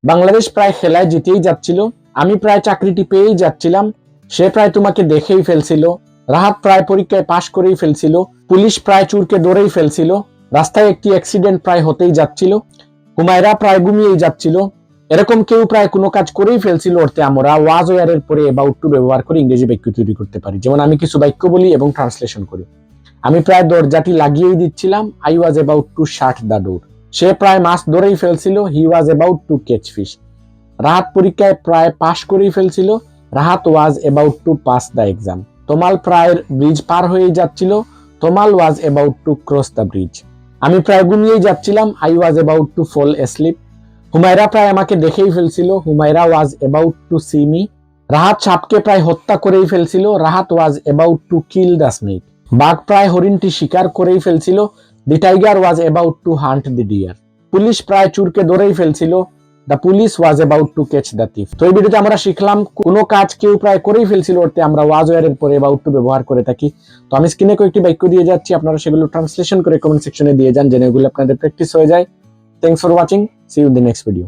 বাংলাদেশ প্রায় খেলায় জিতেই যাচ্ছিল, আমি প্রায় চাকরিটি পেয়েই যাচ্ছিলাম, সে প্রায় তোমাকে দেখেই ফেলছিল, রাহাত প্রায় পরীক্ষায় পাশ করেই ফেলছিল, পুলিশ প্রায় চুরকে ধরেই ফেলছিল, রাস্তায় একটি অ্যাক্সিডেন্ট প্রায় হতেই যাচ্ছিল, হুমায়রা প্রায় ঘুমিয়েই যাচ্ছিল। এরকম কেউ প্রায় কোনো কাজ করেই ফেলছিল অর্থে আমরা ওয়াজ ওয়ারের পরে অ্যাবাউট টু ব্যবহার করে ইংরেজি বাক্য তৈরি করতে পারি। যেমন আমি কিছু বাক্য বলি এবং ট্রান্সলেশন করি। আমি প্রায় দরজাটি লাগিয়েই দিচ্ছিলাম, I was about to shut the door. সে প্রায় মাছ ধরেই ফেলছিল, he was about to catch fish. Rahat পরীক্ষায় প্রায় পাশ করেই ফেলছিল, Rahat was about to pass the exam. Tamal প্রায় ব্রিজ পার হয়েই যাচ্ছিল, Tamal was about to cross the bridge. আমি প্রায় ঘুমিয়েই যাচ্ছিলাম, I was about to fall asleep. Humaira প্রায় আমাকে দেখেই ফেলছিল, Humaira was about to see me. Rahat সাপকে প্রায় হত্যা করেই ফেলছিল, Rahat was about to kill the snake. বাঘ প্রায় হরিণটি শিকার করেই ফেলছিল, the tiger was about to hunt the deer. Police প্রায় চুরকে ধরেই ফেলছিল, the police was about to catch the thief. তো এই ভিডিওতে আমরা শিখলাম কোনো কাজ কেউ প্রায় করেই ফেলছিল অর্থে আমরা ওয়াজ ওয়ারের পরে অ্যাবাউট টু ব্যবহার করে থাকি। তো আমি স্ক্রিনে কয়েকটি বাক্য দিয়ে যাচ্ছি, আপনারা সেগুলো ট্রান্সলেশন করে কমেন্ট সেকশনে দিয়ে যান, যেন এগুলো আপনাদের প্র্যাকটিস হয়ে যায়। Thanks for watching, see you in the next video.